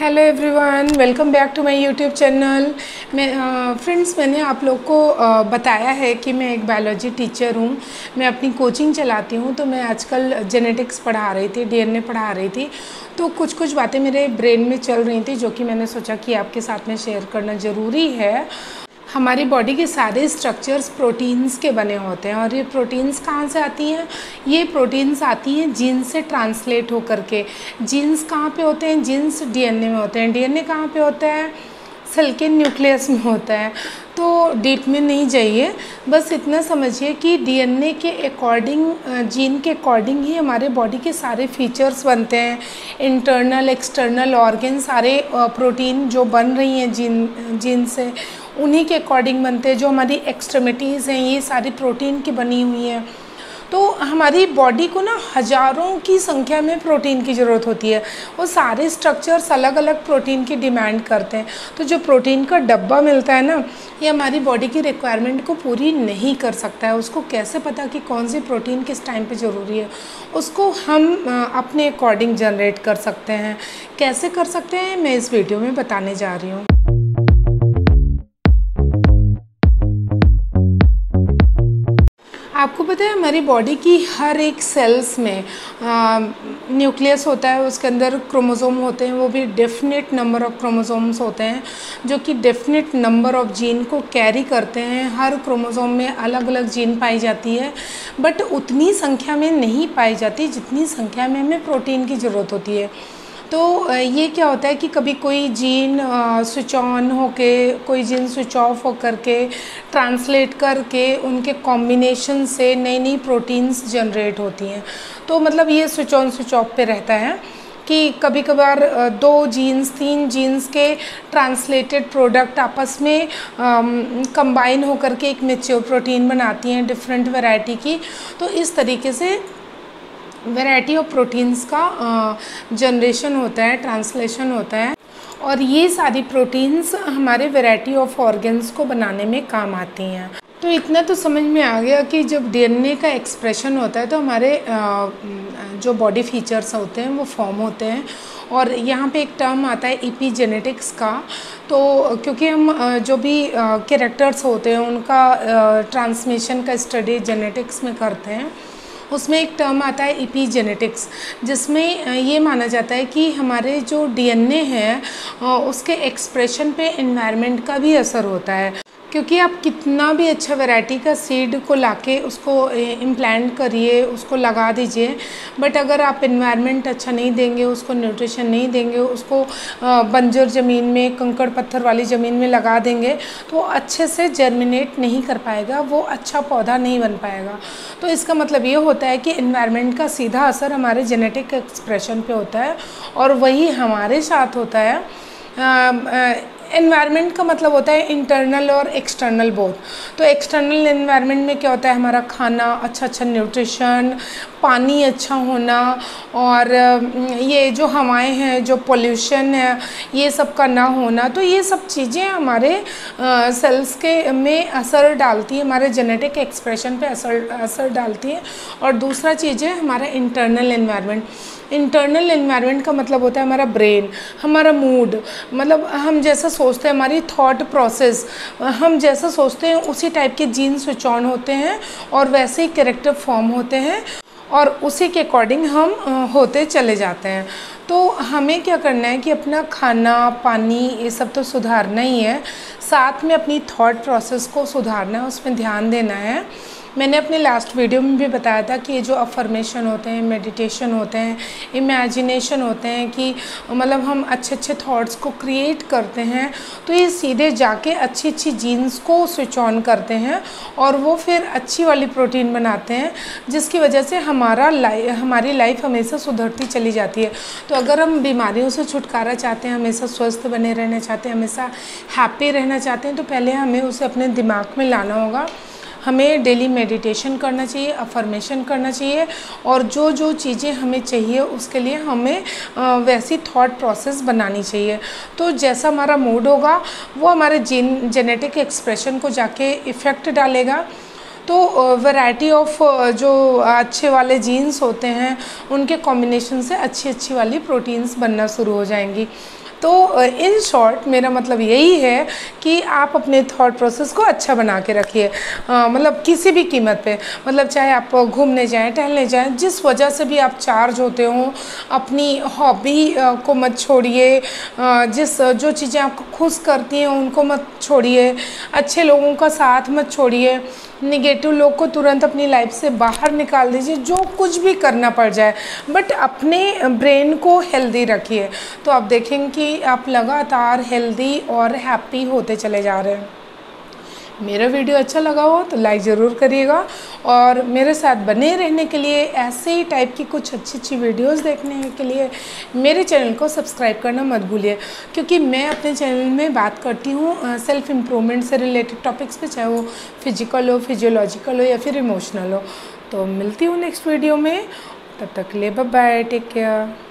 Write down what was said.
Hello everyone, welcome back to my YouTube channel. Friends, मैंने आप लोग को बताया है कि मैं एक बायोलॉजी टीचर हूँ। मैं अपनी कोचिंग चलाती हूँ। तो मैं आजकल जेनेटिक्स पढ़ा रही थी, डीएनए पढ़ा रही थी। तो कुछ बातें मेरे ब्रेन में चल रही थी जो कि मैंने सोचा कि आपके साथ में शेयर करना ज़रूरी है। हमारी बॉडी के सारे स्ट्रक्चर्स प्रोटीन्स के बने होते हैं। और ये प्रोटीन्स कहाँ से आती हैं? ये प्रोटीन्स आती हैं जीन से ट्रांसलेट होकर के। जीन्स कहाँ पे होते हैं? जीन्स डीएनए में होते हैं। डीएनए कहाँ पे होता है? सेल के न्यूक्लियस में होता है। तो डीप में नहीं जाइए, बस इतना समझिए कि डीएनए के अकॉर्डिंग, जीन के अकॉर्डिंग ही हमारे बॉडी के सारे फीचर्स बनते हैं। इंटरनल एक्सटर्नल ऑर्गन, सारे प्रोटीन जो बन रही हैं जीन से, उन्हीं के अकॉर्डिंग बनते हैं। जो हमारी एक्सट्रीमिटीज़ हैं, ये सारी प्रोटीन की बनी हुई हैं। तो हमारी बॉडी को ना हज़ारों की संख्या में प्रोटीन की ज़रूरत होती है। वो सारे स्ट्रक्चर्स अलग अलग प्रोटीन की डिमांड करते हैं। तो जो प्रोटीन का डब्बा मिलता है ना, ये हमारी बॉडी की रिक्वायरमेंट को पूरी नहीं कर सकता है। उसको कैसे पता कि कौन सी प्रोटीन किस टाइम पे ज़रूरी है? उसको हम अपने अकॉर्डिंग जनरेट कर सकते हैं। कैसे कर सकते हैं, मैं इस वीडियो में बताने जा रही हूँ। आपको पता है, हमारी बॉडी की हर एक सेल्स में न्यूक्लियस होता है। उसके अंदर क्रोमोसोम होते हैं, वो भी डेफिनेट नंबर ऑफ क्रोमोसोम्स होते हैं जो कि डेफिनेट नंबर ऑफ जीन को कैरी करते हैं। हर क्रोमोसोम में अलग अलग जीन पाई जाती है, बट उतनी संख्या में नहीं पाई जाती जितनी संख्या में हमें प्रोटीन की ज़रूरत होती है। तो ये क्या होता है कि कभी कोई जीन स्विच ऑन होके, कोई जीन स्विच ऑफ होकर के, ट्रांसलेट करके उनके कॉम्बिनेशन से नई नई प्रोटीन्स जनरेट होती हैं। तो मतलब ये स्विच ऑन स्विच ऑफ पे रहता है कि कभी कभार 2 जीन्स 3 जीन्स के ट्रांसलेटेड प्रोडक्ट आपस में कंबाइन होकर के एक मैच्योर प्रोटीन बनाती हैं, डिफरेंट वैरायटी की। तो इस तरीके से वैरायटी ऑफ प्रोटीन्स का जनरेशन होता है, ट्रांसलेशन होता है। और ये सारी प्रोटीन्स हमारे वैरायटी ऑफ ऑर्गन्स को बनाने में काम आती हैं। तो इतना तो समझ में आ गया कि जब डीएनए का एक्सप्रेशन होता है तो हमारे जो बॉडी फीचर्स होते हैं वो फॉर्म होते हैं। और यहाँ पे एक टर्म आता है एपिजेनेटिक्स का। तो क्योंकि हम जो भी कैरेक्टर्स होते हैं उनका ट्रांसमिशन का स्टडी जेनेटिक्स में करते हैं, उसमें एक टर्म आता है एपिजेनेटिक्स, जिसमें ये माना जाता है कि हमारे जो डीएनए है उसके एक्सप्रेशन पे एनवायरनमेंट का भी असर होता है। क्योंकि आप कितना भी अच्छा वैरायटी का सीड को लाके उसको इम्प्लांट करिए, उसको लगा दीजिए, बट अगर आप एनवायरनमेंट अच्छा नहीं देंगे, उसको न्यूट्रिशन नहीं देंगे, उसको बंजर ज़मीन में, कंकड़ पत्थर वाली ज़मीन में लगा देंगे, तो वो अच्छे से जर्मिनेट नहीं कर पाएगा, वो अच्छा पौधा नहीं बन पाएगा। तो इसका मतलब ये होता है कि एनवायरनमेंट का सीधा असर हमारे जेनेटिक एक्सप्रेशन पे होता है, और वही हमारे साथ होता है। एनवायरनमेंट का मतलब होता है इंटरनल और एक्सटर्नल बोथ। तो एक्सटर्नल एनवायरनमेंट में क्या होता है? हमारा खाना, अच्छा न्यूट्रिशन, पानी अच्छा होना, और ये जो हवाएं हैं, जो पोल्यूशन है, ये सब का ना होना। तो ये सब चीज़ें हमारे सेल्स के में असर डालती है, हमारे जेनेटिक एक्सप्रेशन पे असर डालती है। और दूसरा चीज़ है हमारा इंटरनल एनवायरनमेंट। इंटरनल एनवायरनमेंट का मतलब होता है हमारा ब्रेन, हमारा मूड, मतलब हम जैसा सोचते हैं, हमारी थॉट प्रोसेस, हम जैसा सोचते हैं उसी टाइप के जीन स्विच ऑन होते हैं और वैसे ही कैरेक्टर फॉर्म होते हैं, और उसी के अकॉर्डिंग हम होते चले जाते हैं। तो हमें क्या करना है कि अपना खाना, पानी, ये सब तो सुधारना ही है, साथ में अपनी थॉट प्रोसेस को सुधारना है, उसमें ध्यान देना है। मैंने अपने लास्ट वीडियो में भी बताया था कि ये जो अफर्मेशन होते हैं, मेडिटेशन होते हैं, इमेजिनेशन होते हैं, कि मतलब हम अच्छे अच्छे थॉट्स को क्रिएट करते हैं, तो ये सीधे जाके अच्छी अच्छी जीन्स को स्विच ऑन करते हैं और वो फिर अच्छी वाली प्रोटीन बनाते हैं, जिसकी वजह से हमारी लाइफ हमेशा सुधरती चली जाती है। तो अगर हम बीमारियों से छुटकारा चाहते हैं, हमेशा स्वस्थ बने रहना चाहते हैं, हमेशा हैप्पी रहना चाहते हैं, तो पहले हमें उसे अपने दिमाग में लाना होगा। हमें डेली मेडिटेशन करना चाहिए, अफर्मेशन करना चाहिए, और जो जो चीज़ें हमें चाहिए उसके लिए हमें वैसी थॉट प्रोसेस बनानी चाहिए। तो जैसा हमारा मूड होगा वो हमारे जेनेटिक एक्सप्रेशन को जाके इफ़ेक्ट डालेगा। तो वैरायटी ऑफ जो अच्छे वाले जीन्स होते हैं उनके कॉम्बिनेशन से अच्छी अच्छी वाली प्रोटीन्स बनना शुरू हो जाएंगी। तो इन शॉर्ट मेरा मतलब यही है कि आप अपने थॉट प्रोसेस को अच्छा बना के रखिए, मतलब किसी भी कीमत पे, मतलब चाहे आप घूमने जाएं, टहलने जाएं, जिस वजह से भी आप चार्ज होते हो, अपनी हॉबी को मत छोड़िए, जो चीज़ें आपको खुश करती हैं उनको मत छोड़िए, अच्छे लोगों का साथ मत छोड़िए, निगेटिव लोग को तुरंत अपनी लाइफ से बाहर निकाल दीजिए, जो कुछ भी करना पड़ जाए, बट अपने ब्रेन को हेल्दी रखिए। तो आप देखेंगे कि आप लगातार हेल्दी और हैप्पी होते चले जा रहे हैं। मेरा वीडियो अच्छा लगा हो तो लाइक ज़रूर करिएगा, और मेरे साथ बने रहने के लिए, ऐसे ही टाइप की कुछ अच्छी अच्छी वीडियोस देखने के लिए मेरे चैनल को सब्सक्राइब करना मत भूलिए, क्योंकि मैं अपने चैनल में बात करती हूँ सेल्फ़ इम्प्रूवमेंट से रिलेटेड टॉपिक्स पे, चाहे वो फिजिकल हो, फिजियोलॉजिकल हो या फिर इमोशनल हो। तो मिलती हूँ नेक्स्ट वीडियो में, तब तक के लिए बाय बाय, टेक केयर।